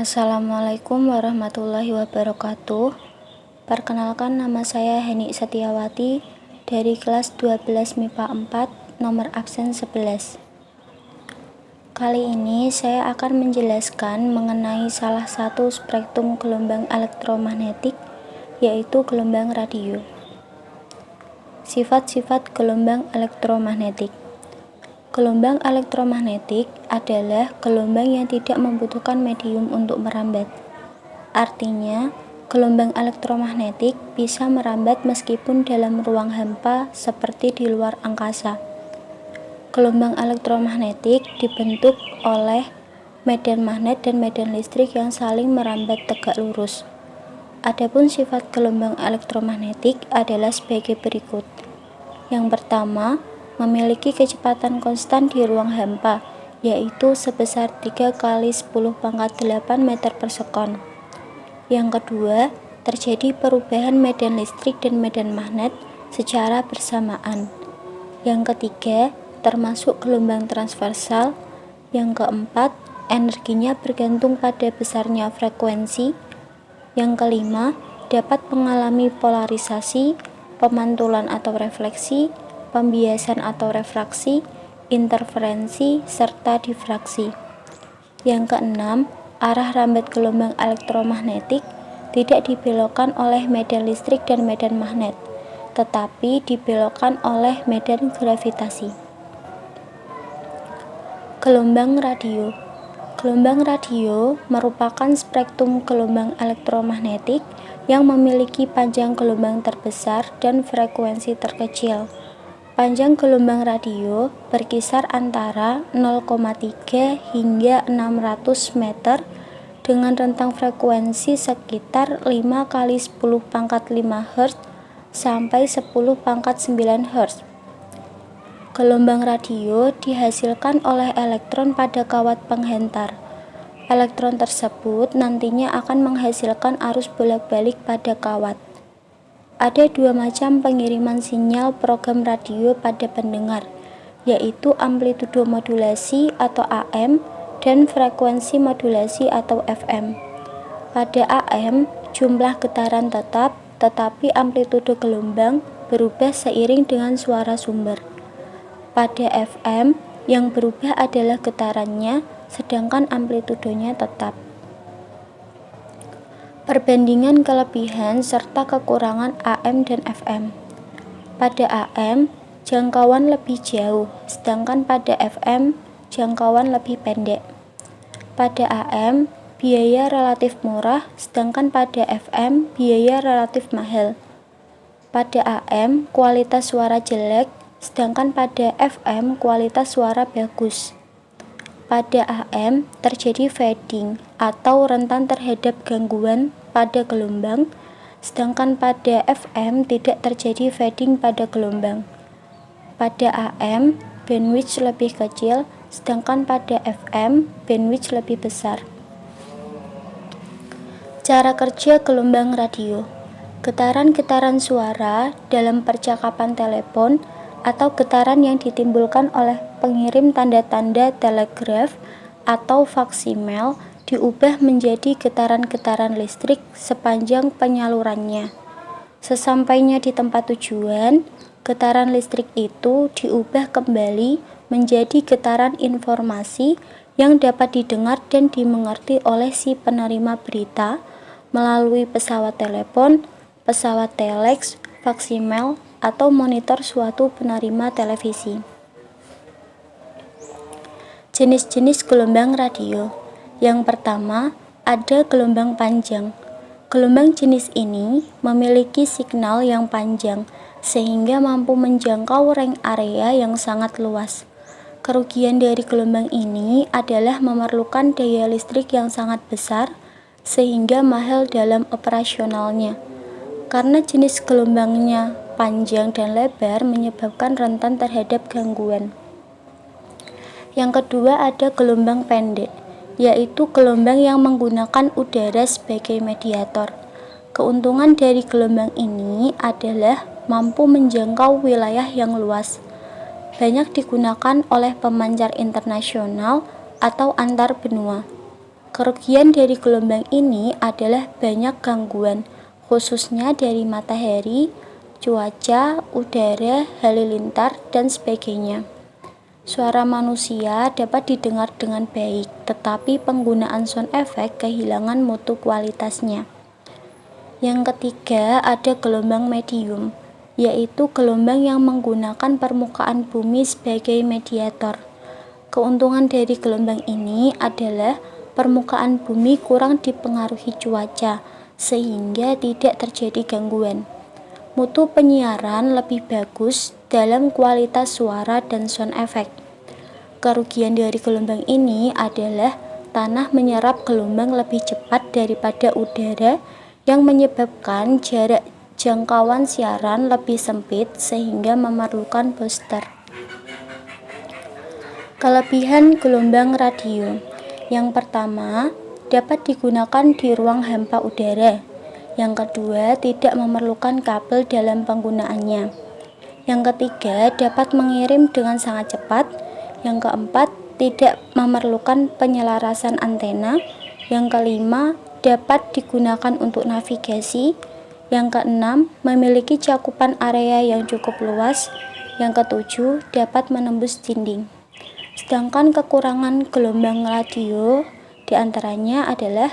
Assalamualaikum warahmatullahi wabarakatuh. Perkenalkan, nama saya Heni Setiawati dari kelas 12 MIPA 4, nomor absen 11. Kali ini saya akan menjelaskan mengenai salah satu spektrum gelombang elektromagnetik, yaitu gelombang radio. Sifat-sifat gelombang elektromagnetik. Gelombang elektromagnetik adalah gelombang yang tidak membutuhkan medium untuk merambat. Artinya, gelombang elektromagnetik bisa merambat meskipun dalam ruang hampa seperti di luar angkasa. Gelombang elektromagnetik dibentuk oleh medan magnet dan medan listrik yang saling merambat tegak lurus. Adapun sifat gelombang elektromagnetik adalah sebagai berikut. Yang pertama, memiliki kecepatan konstan di ruang hampa, yaitu sebesar 3 kali 10⁸ meter per sekon. Yang kedua, terjadi perubahan medan listrik dan medan magnet secara bersamaan. Yang ketiga, termasuk gelombang transversal. Yang keempat, energinya bergantung pada besarnya frekuensi. Yang kelima, dapat mengalami polarisasi, pemantulan atau refleksi, pembiasan atau refraksi, interferensi, serta difraksi. Yang keenam, arah rambat gelombang elektromagnetik tidak dibelokkan oleh medan listrik dan medan magnet, tetapi dibelokkan oleh medan gravitasi. Gelombang radio. Gelombang radio merupakan spektrum gelombang elektromagnetik yang memiliki panjang gelombang terbesar dan frekuensi terkecil. Panjang gelombang radio berkisar antara 0,3 hingga 600 meter dengan rentang frekuensi sekitar 5 kali 10⁵ Hz sampai 10⁹ Hz. Gelombang radio dihasilkan oleh elektron pada kawat penghantar. Elektron tersebut nantinya akan menghasilkan arus bolak-balik pada kawat. Ada dua macam pengiriman sinyal program radio pada pendengar, yaitu amplitudo modulasi atau AM dan frekuensi modulasi atau FM. Pada AM, jumlah getaran tetap, tetapi amplitudo gelombang berubah seiring dengan suara sumber. Pada FM, yang berubah adalah getarannya, sedangkan amplitudonya tetap. Perbandingan kelebihan serta kekurangan AM dan FM. Pada AM, jangkauan lebih jauh, sedangkan pada FM, jangkauan lebih pendek. Pada AM, biaya relatif murah, sedangkan pada FM, biaya relatif mahal. Pada AM, kualitas suara jelek, sedangkan pada FM, kualitas suara bagus. Pada AM, terjadi fading atau rentan terhadap gangguan pada gelombang, sedangkan pada FM tidak terjadi fading pada gelombang. Pada AM, bandwidth lebih kecil, sedangkan pada FM, bandwidth lebih besar. Cara kerja gelombang radio. Getaran-getaran suara dalam percakapan telepon atau getaran yang ditimbulkan oleh pengirim tanda-tanda telegraf atau faksimil diubah menjadi getaran-getaran listrik sepanjang penyalurannya. Sesampainya di tempat tujuan, getaran listrik itu diubah kembali menjadi getaran informasi yang dapat didengar dan dimengerti oleh si penerima berita melalui pesawat telepon, pesawat telex, faksimil, atau monitor suatu penerima televisi. Jenis-jenis gelombang radio. Yang pertama, ada gelombang panjang. Gelombang jenis ini memiliki signal yang panjang sehingga mampu menjangkau range area yang sangat luas. Kerugian dari gelombang ini adalah memerlukan daya listrik yang sangat besar sehingga mahal dalam operasionalnya. Karena jenis gelombangnya panjang dan lebar menyebabkan rentan terhadap gangguan. Yang kedua ada gelombang pendek, yaitu gelombang yang menggunakan udara sebagai mediator. Keuntungan dari gelombang ini adalah mampu menjangkau wilayah yang luas. Banyak digunakan oleh pemancar internasional atau antar benua. Kerugian dari gelombang ini adalah banyak gangguan, khususnya dari matahari, cuaca, udara, halilintar, dan sebagainya. Suara manusia dapat didengar dengan baik, tetapi penggunaan sound effect kehilangan mutu kualitasnya. Yang ketiga, ada gelombang medium, yaitu gelombang yang menggunakan permukaan bumi sebagai mediator. Keuntungan dari gelombang ini adalah permukaan bumi kurang dipengaruhi cuaca, sehingga tidak terjadi gangguan. Mutu penyiaran lebih bagus dalam kualitas suara dan sound effect. Kerugian dari gelombang ini adalah tanah menyerap gelombang lebih cepat daripada udara yang menyebabkan jarak jangkauan siaran lebih sempit sehingga memerlukan booster. Kelebihan gelombang radio. Yang pertama, dapat digunakan di ruang hampa udara. Yang kedua, tidak memerlukan kabel dalam penggunaannya. Yang ketiga, dapat mengirim dengan sangat cepat. Yang keempat, tidak memerlukan penyelarasan antena. Yang kelima, dapat digunakan untuk navigasi. Yang keenam, memiliki cakupan area yang cukup luas. Yang ketujuh, dapat menembus dinding. Sedangkan kekurangan gelombang radio diantaranya adalah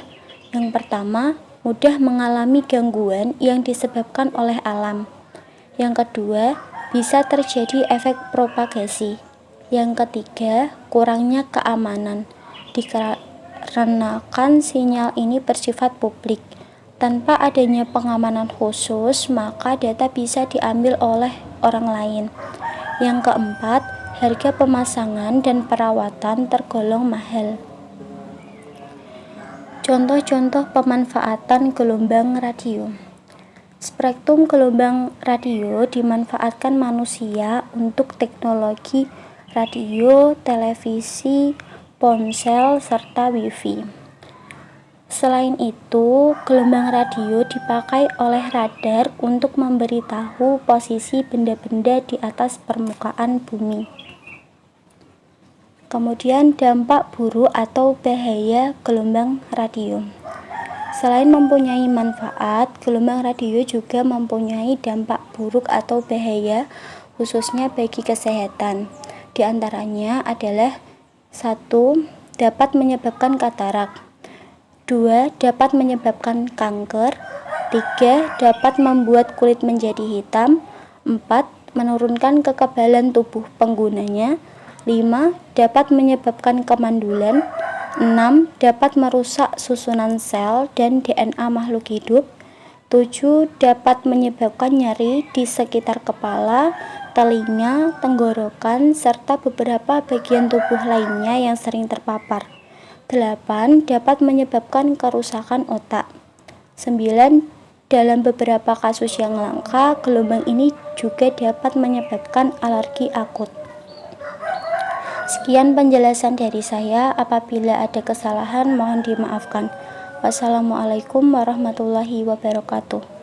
yang pertama, mudah mengalami gangguan yang disebabkan oleh alam. Yang kedua, bisa terjadi efek propagasi. Yang ketiga, kurangnya keamanan, dikarenakan sinyal ini bersifat publik. Tanpa adanya pengamanan khusus, maka data bisa diambil oleh orang lain. Yang keempat, harga pemasangan dan perawatan tergolong mahal. Contoh-contoh pemanfaatan gelombang radio. Spektrum gelombang radio dimanfaatkan manusia untuk teknologi radio, televisi, ponsel, serta wifi. Selain itu, gelombang radio dipakai oleh radar untuk memberitahu posisi benda-benda di atas permukaan bumi. Kemudian dampak buruk atau bahaya gelombang radio. Selain mempunyai manfaat, gelombang radio juga mempunyai dampak buruk atau bahaya khususnya bagi kesehatan. Di antaranya adalah 1. Dapat menyebabkan katarak. 2. Dapat menyebabkan kanker. 3. Dapat membuat kulit menjadi hitam. 4. Menurunkan kekebalan tubuh penggunanya. 5. Dapat menyebabkan kemandulan. 6. Dapat merusak susunan sel dan DNA makhluk hidup. 7. Dapat menyebabkan nyeri di sekitar kepala, telinga, tenggorokan, serta beberapa bagian tubuh lainnya yang sering terpapar. 8. Dapat menyebabkan kerusakan otak. 9. Dalam beberapa kasus yang langka, gelombang ini juga dapat menyebabkan alergi akut. Sekian penjelasan dari saya. Apabila ada kesalahan, mohon dimaafkan. Wassalamualaikum warahmatullahi wabarakatuh.